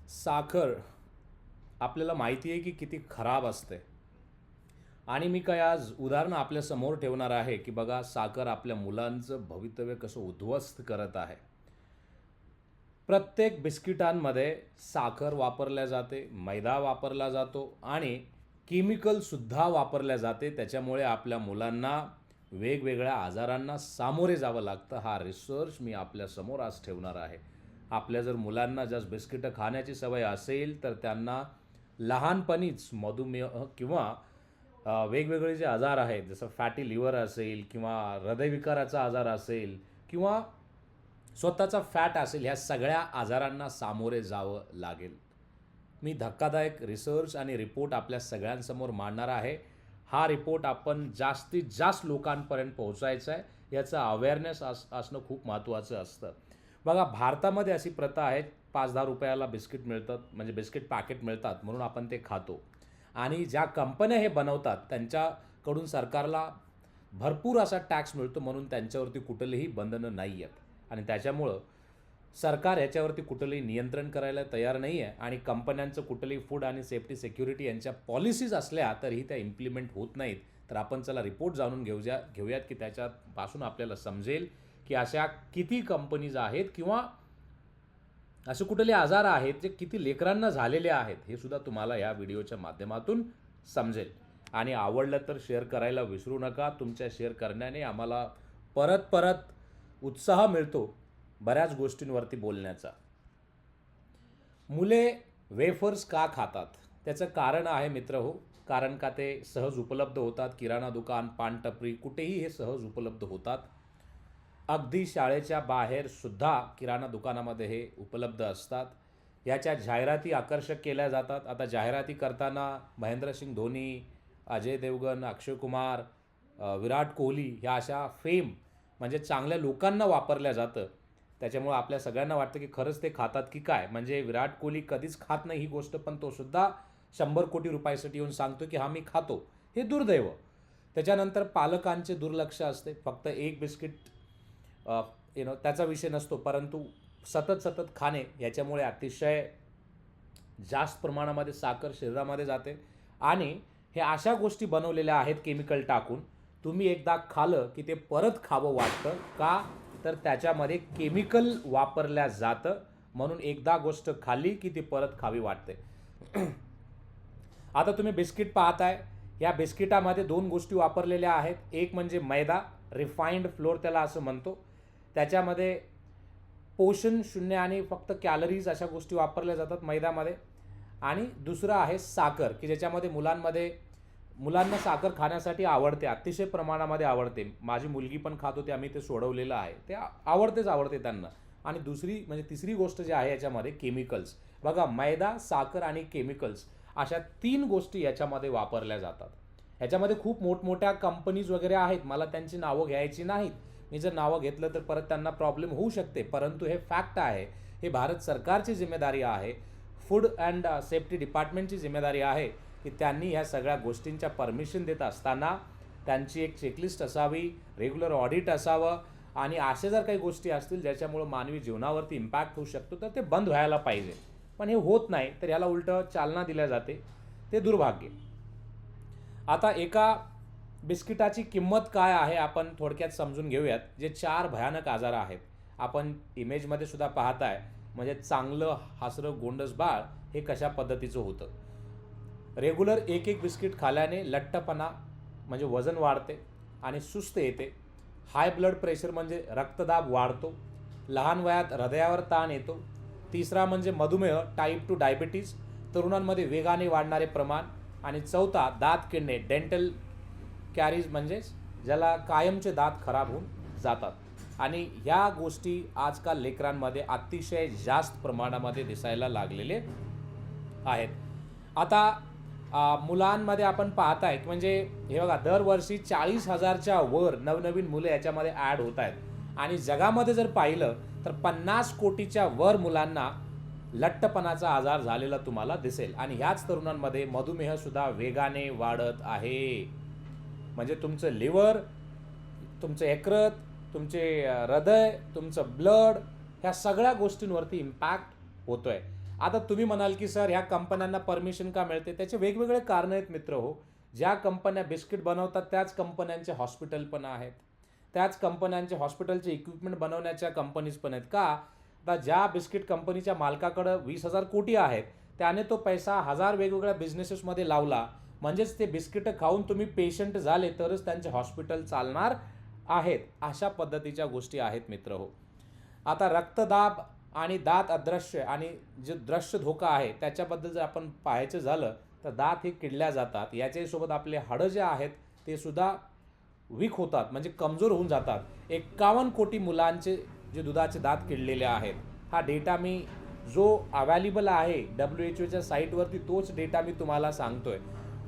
साखर आपल्याला माहिती आहे की किती खराब असते. आणि मी काय आज उदाहरण आपल्यासमोर ठेवणार आहे की बघा, साखर आपल्या मुलांचं भवितव्य कसं उद्ध्वस्त करत आहे. प्रत्येक बिस्किटांमध्ये साखर वापरल्या जाते, मैदा वापरला जातो आणि केमिकलसुद्धा वापरल्या जाते. त्याच्यामुळे आपल्या मुलांना वेगवेगळ्या आजारांना सामोरे जावं लागतं. हा रिसर्च मी आपल्यासमोर आज ठेवणार आहे. आपल्या जर मुलांना जर बिस्किटं खाण्याची सवय असेल तर त्यांना लहानपणीच मधुमेह किंवा वेगवेगळे जे आजार आहेत, जसं फॅटी लिव्हर असेल किंवा हृदयविकाराचा आजार असेल किंवा स्वतःचा फॅट असेल, ह्या सगळ्या आजारांना सामोरे जावं लागेल. मी धक्कादायक रिसर्च आणि रिपोर्ट आपल्या सगळ्यांसमोर मांडणार आहे. हा रिपोर्ट आपण जास्तीत जास्त लोकांपर्यंत पोहोचायचा आहे. याचं अवेअरनेस असणं खूप महत्त्वाचं असतं. बघा, भारतामध्ये अशी प्रथा आहे, 5-10 रुपयाला बिस्किट मिळतात, म्हणजे बिस्किट पॅकेट मिळतात म्हणून आपण ते खातो. आणि ज्या कंपन्या हे बनवतात त्यांच्याकडून सरकारला भरपूर असा टॅक्स मिळतो, म्हणून त्यांच्यावरती कुठलेही बंधनं नाही आहेत. आणि त्याच्यामुळं सरकार ह्याच्यावरती कुठलंही नियंत्रण करायला तयार नाही आहे. आणि कंपन्यांचं कुठलंही फूड आणि सेफ्टी सिक्युरिटी यांच्या पॉलिसीज असल्या तरीही त्या इम्प्लिमेंट होत नाहीत. तर आपण चला रिपोर्ट जाणून घेऊयात की त्याच्यापासून आपल्याला समजेल की अशा किती कंपनीज आहेत किंवा असे कुठले आजार आहेत जे किती लेकरांना झालेले आहेत, हे सुद्धा तुम्हाला या व्हिडिओच्या माध्यमातून समजेल. आणि आवडलं तर शेअर करायला विसरू नका. तुमच्या शेअर करण्याने आम्हाला परत परत उत्साह मिळतो बऱ्याच गोष्टींवरती बोलण्याचा. मुले वेफर्स का खातात? त्याचं कारण आहे मित्रहो, कारण का ते सहज उपलब्ध होतात. किराणा दुकान, पानटपरी, कुठेही हे सहज उपलब्ध होतात. अगदी शाळेच्या बाहेरसुद्धा किराणा दुकानामध्ये हे उपलब्ध असतात. याच्या जाहिराती आकर्षक केल्या जातात. आता जाहिराती करताना महेंद्रसिंग धोनी, अजय देवगण, अक्षय कुमार, विराट कोहली ह्या अशा फेम म्हणजे चांगल्या लोकांना वापरल्या जातं. त्याच्यामुळं आपल्या सगळ्यांना वाटतं की खरंच ते खातात की काय. म्हणजे विराट कोहली कधीच खात नाही ही गोष्ट, पण तो सुद्धा 100 कोटी रुपयासाठी येऊन सांगतो की हा मी खातो. हे दुर्दैव. त्याच्यानंतर पालकांचे दुर्लक्ष असते. फक्त एक बिस्किट त्याचा विषय नसतो, परंतु सतत सतत खाणे याच्यामुळे अतिशय जास्त प्रमाणामध्ये साखर शरीरामध्ये जाते. आणि हे अशा गोष्टी बनवलेल्या आहेत केमिकल टाकून, तुम्ही एकदा खाल्लं की ते परत खावं वाटतं. का? तर त्याच्यामध्ये केमिकल वापरल्या जातं, म्हणून एकदा गोष्ट खाल्ली की ती परत खावी वाटते. आता तुम्ही बिस्किट पाहताय, या बिस्किटामध्ये 2 गोष्टी वापरलेल्या आहेत. एक म्हणजे मैदा, रिफाइंड फ्लोअर त्याला असं म्हणतो. त्याच्यामध्ये पोषण शून्य आणि फक्त कॅलरीज अशा गोष्टी वापरल्या जातात मैद्यामध्ये. आणि दुसरं आहे साखर, की ज्याच्यामध्ये मुलांना साखर खाण्यासाठी आवडते, अतिशय प्रमाणामध्ये आवडते. माझी मुलगी पण खात होती, आम्ही ते सोडवलेलं आहे. ते आवडते त्यांना. आणि दुसरी म्हणजे तिसरी गोष्ट जी आहे याच्यामध्ये केमिकल्स. बघा, मैदा, साखर आणि केमिकल्स अशा 3 गोष्टी याच्यामध्ये वापरल्या जातात. ह्याच्यामध्ये खूप मोठमोठ्या कंपनीज वगैरे आहेत, मला त्यांची नावं घ्यायची नाहीत. मी जर नावं घेतलं तर परत त्यांना प्रॉब्लेम होऊ शकते, परंतु हे फॅक्ट आहे. हे भारत सरकारची जिम्मेदारी आहे, फूड अँड सेफ्टी डिपार्टमेंटची जिम्मेदारी आहे की त्यांनी ह्या सगळ्या गोष्टींच्या परमिशन देत असताना त्यांची एक चेकलिस्ट असावी, रेग्युलर ऑडिट असावं. आणि अशा जर काही गोष्टी असतील ज्याच्यामुळं मानवी जीवनावरती इम्पॅक्ट होऊ शकतो तर ते बंद व्हायला पाहिजे. पण हे होत नाही, तर ह्याला उलटं चालना दिल्या जाते. ते दुर्भाग्य. आता एका बिस्किटाची किंमत काय आहे आपण थोडक्यात समजून घेऊयात. जे 4 भयानक आजार आहेत, आपण इमेजमध्ये सुद्धा पाहताय. म्हणजे चांगलं हसरं गोंडस बाळ हे कशा पद्धतीचं होतं. रेग्युलर एक बिस्किट खाल्याने लठ्ठपणा म्हणजे वजन वाढते आणि सुस्त येते. हाय ब्लड प्रेशर म्हणजे रक्तदाब वाढतो. लहान वयात हृदयावर ताण येतो. तिसरा म्हणजे मधुमेह, टाईप 2 डायबिटीज, तरुणांमध्ये वेगाने वाढणारे प्रमाण. आणि चौथा दात किडणे, डेंटल कॅरीज, म्हणजेच ज्याला कायमचे दात खराब होऊन जातात. आणि ह्या गोष्टी आजकाल लेकरांमध्ये अतिशय जास्त प्रमाणामध्ये दिसायला लागलेले आहेत. आता मुलांमध्ये आपण पाहताय की म्हणजे हे बघा, दरवर्षी 40,000च्या वर नवनवीन मुलं याच्यामध्ये ॲड होत आहेत. आणि जगामध्ये जर पाहिलं तर 50 कोटीच्या वर मुलांना लठ्ठपणाचा आजार झालेला तुम्हाला दिसेल. आणि ह्याच तरुणांमध्ये मधुमेहसुद्धा वेगाने वाढत आहे. म्हणजे तुमचं लिव्हर, तुमचं यकृत, तुमचे हृदय, तुमचं ब्लड, ह्या सगळ्या गोष्टींवरती इम्पॅक्ट होतोय. आता तुम्ही म्हणाल की सर ह्या कंपन्यांना परमिशन का मिळते? त्याचे वेगवेगळे कारणं आहेत मित्र हो. ज्या कंपन्या बिस्किट बनवतात त्याच कंपन्यांचे हॉस्पिटल पण आहेत. त्याच कंपन्यांचे हॉस्पिटलचे इक्विपमेंट बनवण्याच्या कंपनीज पण आहेत. का? आता ज्या बिस्किट कंपनीच्या मालकाकडं 20,000 कोटी आहेत, त्याने तो पैसा 1000 वेगवेगळ्या बिझनेसेसमध्ये लावला. म्हणजेच ते बिस्किटं खाऊन तुम्ही पेशंट झाले तरच त्यांचे हॉस्पिटल चालणार आहेत. अशा पद्धतीच्या गोष्टी आहेत मित्र हो. आता रक्तदाब आणि दात अदृश्य आणि जे दृश्य धोका आहे त्याच्याबद्दल जर आपण पाहायचं झालं तर दात हे किडल्या जातात. याच्यासोबत आपले हाडं जे आहेत ते सुद्धा वीक होतात, म्हणजे कमजोर होऊन जातात. 51 कोटी मुलांचे जे दुधाचे दात किडलेले आहेत. हा डेटा मी जो अवेलेबल आहे WHO साईटवरती तोच डेटा मी तुम्हाला सांगतोय.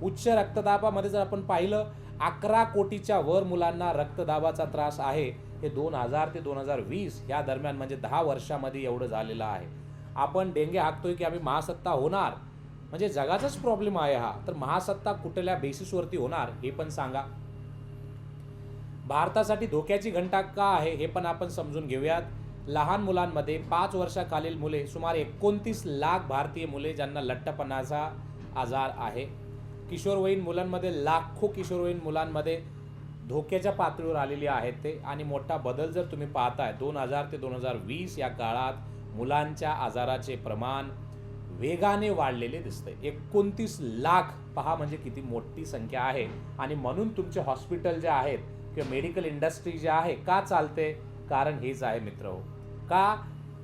उच्च रक्तदाबामध्ये जर आपण पाहिलं 11 कोटीच्या वर मुलांना रक्तदाबाचा त्रास आहे. हे 2000 ते 2020 या दरम्यान म्हणजे 10 वर्षामध्ये एवढं झालेलं आहे. आपण डेंगे हाकतोय की आम्ही महासत्ता होणार, म्हणजे जगाचाच प्रॉब्लेम आहे हा. तर महासत्ता कुठल्या बेसिसवरती होणार हे पण सांगा. भारतासाठी धोक्याची घंटा का आहे हे पण आपण समजून घेऊयात. लहान मुलांमध्ये 5 वर्षाखालील मुले सुमारे 29 लाख भारतीय मुले ज्यांना लठ्ठपणाचा आजार आहे. किशोरवयीन मुलांमध्ये लाखो किशोरवयीन मुलांमध्ये धोक्याच्या पातळीवर आलेली आहेत ते. आणि मोठा बदल जर तुम्ही पाहताय 2000 ते 2020 या काळात मुलांच्या आजाराचे प्रमाण वेगाने वाढलेले दिसते. 29 लाख पहा, म्हणजे किती मोठी संख्या आहे. आणि म्हणून तुमचे हॉस्पिटल जे आहेत किंवा मेडिकल इंडस्ट्री जे आहे का चालते? कारण हेच आहे मित्र हो. का?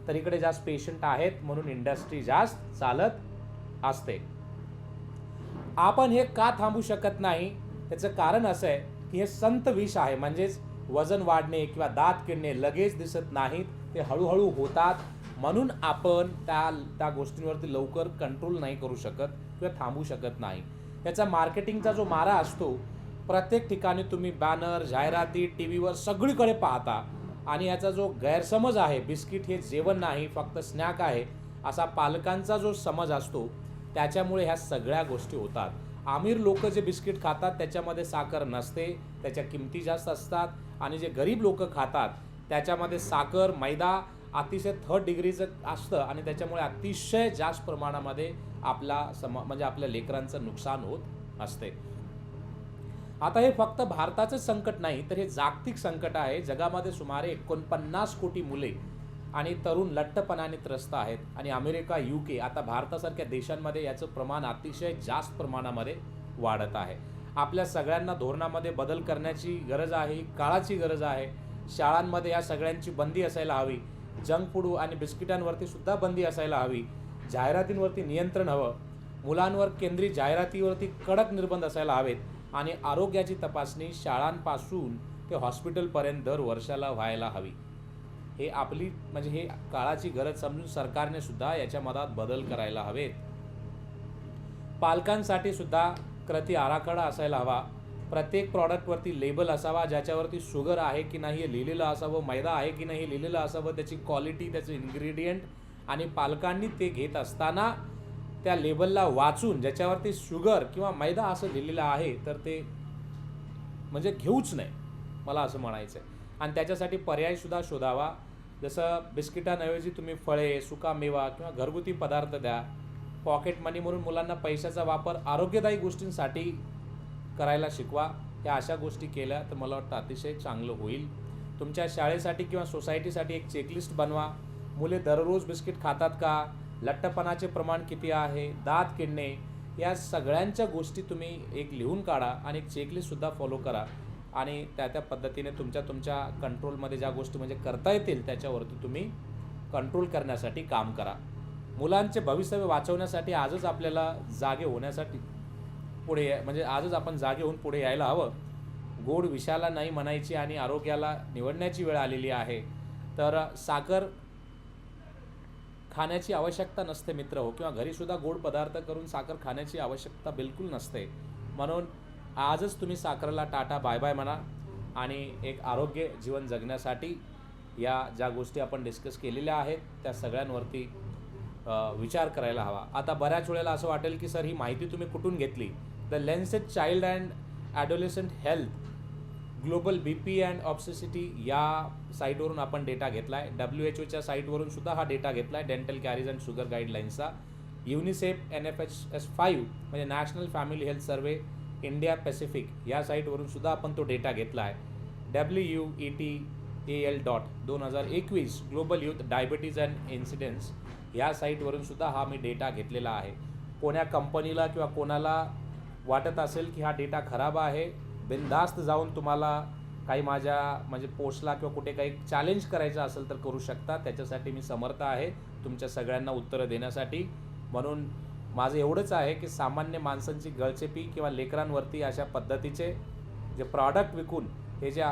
तर इकडे जास्त पेशंट आहेत म्हणून इंडस्ट्री जास्त चालत असते. आपण हे का थांबू शकत नाही? त्याचं कारण असं आहे की हे संत विष आहे. म्हणजेच वजन वाढणे किंवा दात किडणे लगेच दिसत नाहीत, ते हळूहळू होतात. म्हणून आपण त्या गोष्टींवरती लवकर कंट्रोल नाही करू शकत किंवा थांबू शकत नाही. याचा मार्केटिंगचा जो मारा असतो, प्रत्येक ठिकाणी तुम्ही बॅनर, जाहिराती, टीव्हीवर सगळीकडे पाहता. आणि याचा जो गैरसमज आहे, बिस्किट हे जेवण नाही फक्त स्नॅक आहे, असा पालकांचा जो समज असतो, त्याच्यामुळे ह्या सगळ्या गोष्टी होतात. अमीर लोक जे बिस्किट खातात त्याच्यामध्ये साखर नसते, त्याच्या किमती जास्त असतात. आणि जे गरीब लोक खातात त्याच्यामध्ये साखर, मैदा अतिशय 3rd डिग्रीचं असतं आणि त्याच्यामुळे अतिशय जास्त प्रमाणामध्ये म्हणजे आपल्या लेकरांचं नुकसान होत असते. आता हे फक्त भारताचं संकट नाही तर हे जागतिक संकट आहे. जगामध्ये सुमारे 49 कोटी मुले आणि तरुण लठ्ठपणाने त्रस्त आहेत. आणि अमेरिका, UK आता भारतासारख्या देशांमध्ये याचं प्रमाण अतिशय जास्त प्रमाणामध्ये वाढत आहे. आपल्या सगळ्यांना धोरणामध्ये बदल करण्याची गरज आहे, काळाची गरज आहे. शाळांमध्ये या सगळ्यांची बंदी असायला हवी. जंक फूड आणि बिस्किटांवरती सुद्धा बंदी असायला हवी. जाहिरातींवरती नियंत्रण हवं. मुलांवर केंद्रित जाहिरातीवरती कडक निर्बंध असायला हवेत. आणि आरोग्याची तपासणी शाळांपासून ते हॉस्पिटलपर्यंत दर वर्षाला व्हायला हवी. हे आपली म्हणजे हे काळाची गरज समजून सरकारने सुद्धा याच्या मधात बदल करायला हवेत. पालकांसाठी सुद्धा कृती आराखडा असायला हवा. प्रत्येक प्रॉडक्टवरती लेबल असावा ज्याच्यावरती शुगर आहे की नाही हे लिहिलेलं असावं, मैदा आहे की नाही हे लिहिलेलं असावं, त्याची क्वालिटी, त्याचे इन्ग्रेडियंट. आणि पालकांनी ते घेत असताना त्या लेबलला वाचून ज्याच्यावरती शुगर किंवा मैदा असं लिहिलेलं आहे तर ते म्हणजे घेऊच नाही, मला असं म्हणायचं आहे. आणि त्याच्यासाठी पर्यायसुद्धा शोधावा. जसं बिस्किटांऐवजी तुम्ही फळे, सुका मेवा किंवा घरगुती पदार्थ द्या. पॉकेट मनी म्हणून मुलांना पैशाचा वापर आरोग्यदायी गोष्टींसाठी करायला शिकवा. ह्या अशा गोष्टी केल्या तर मला वाटतं अतिशय चांगलं होईल. तुमच्या शाळेसाठी किंवा सोसायटीसाठी एक चेकलिस्ट बनवा. मुले दररोज बिस्किट खातात का? लठ्ठपणाचे प्रमाण किती आहे? दात किडणे, या सगळ्यांच्या गोष्टी तुम्ही एक लिहून काढा आणि एक चेकलिस्टसुद्धा फॉलो करा. आणि त्या पद्धतीने तुमच्या कंट्रोलमध्ये ज्या गोष्टी म्हणजे करता येतील त्याच्यावरती तुम्ही कंट्रोल करण्यासाठी काम करा. मुलांचे भविष्य वाचवण्यासाठी आजच आपल्याला जागे होण्यासाठी म्हणजे आजच आपण जागे होऊन पुढे यायला हवं. गोड विषाला नाही म्हणायची आणि आरोग्याला निवडण्याची वेळ आलेली आहे. तर साखर खाण्याची आवश्यकता नसते मित्र हो. किंवा घरीसुद्धा गोड पदार्थ करून साखर खाण्याची आवश्यकता बिलकुल नसते. म्हणून आजच तुम्ही साखरेला टाटा बाय बाय म्हणा. आणि एक आरोग्य जीवन जगण्यासाठी या ज्या गोष्टी आपण डिस्कस केलेल्या आहेत त्या सगळ्यांवरती विचार करायला हवा. आता बऱ्याच वेळेला असं वाटेल की सर ही माहिती तुम्ही कुठून घेतली? The Lancet child and adolescent health global BP and obesity या साईटवरून आपण डेटा घेतला आहे. WHO साईटवरून सुद्धा हा डेटा घेतला आहे, डेंटल कॅरीज अँड शुगर गाईडलाईन्सचा. युनिसेफ NFHS5 म्हणजे national family health survey India Pacific या साईटवरून सुद्धा आपण तो डेटा घेतला आहे. WETAL.2021 global youth diabetes and incidents या साईटवरून सुद्धा हा मी डेटा घेतलेला आहे. कोण्या कंपनीला किंवा कोणाला वाटत असेल की हा डेटा खराब आहे, बिनधास्त जाऊन तुम्हाला काही माझ्या म्हणजे पोस्टला किंवा कुठे काही चॅलेंज करायचं असेल तर करू शकता. त्याच्यासाठी मी समर्थ आहे तुमच्या सगळ्यांना उत्तरं देण्यासाठी. म्हणून माझं एवढंच आहे की सामान्य माणसांची गळचेपी किंवा लेकरांवरती अशा पद्धतीचे जे प्रॉडक्ट विकून हे जे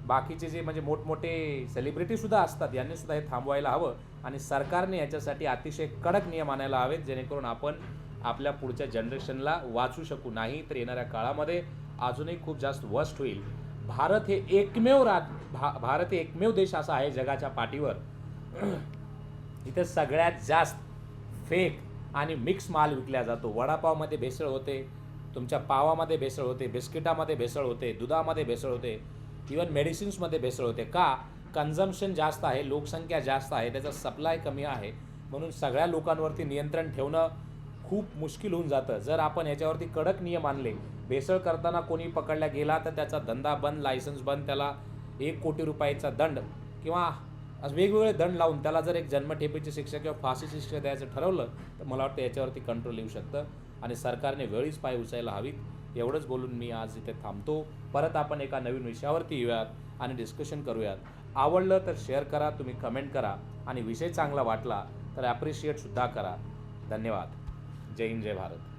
बाकीचे जे म्हणजे मोठमोठे सेलिब्रिटीसुद्धा असतात यांनी सुद्धा हे थांबवायला हवं आणि सरकारने याच्यासाठी अतिशय कडक नियम आणायला हवेत, जेणेकरून आपण आपल्या पुढच्या जनरेशनला वाचू शकू. नाही तर येणाऱ्या काळामध्ये अजूनही खूप जास्त वर्स्ट होईल. भारत हे एकमेव देश असा आहे जगाच्या पाठीवर इथे सगळ्यात जास्त फेक आणि मिक्स माल विकला जातो. वडापावमध्ये भेसळ होते, तुमच्या पावामध्ये भेसळ होते, बिस्किटामध्ये भेसळ होते, दुधामध्ये भेसळ होते, इवन मेडिसिन्समध्ये भेसळ होते. का? कन्झम्पशन जास्त आहे, लोकसंख्या जास्त आहे, त्याचा सप्लाय कमी आहे. म्हणून सगळ्या लोकांवरती नियंत्रण ठेवणं खूप मुश्किल होऊन जातं. जर आपण याच्यावरती कडक नियम आणले, भेसळ करताना कोणी पकडला गेला तर त्याचा धंदा बंद, लायसन्स बंद, त्याला 1 कोटी रुपयाचा दंड किंवा वेगवेगळे दंड लावून त्याला जर एक जन्मठेपेची शिक्षा किंवा फाशीची शिक्षा द्यायचं ठरवलं तर मला वाटतं याच्यावरती कंट्रोल येऊ शकतं आणि सरकारने वेळीच पाय उचलायला हवीत. एवढंच बोलून मी आज इथे थांबतो. परत आपण एका नवीन विषयावरती येऊयात आणि डिस्कशन करूयात. आवडलं तर शेअर करा, तुम्ही कमेंट करा आणि विषय चांगला वाटला तर ॲप्रिशिएटसुद्धा करा. धन्यवाद. जय हिंद, जय भारत.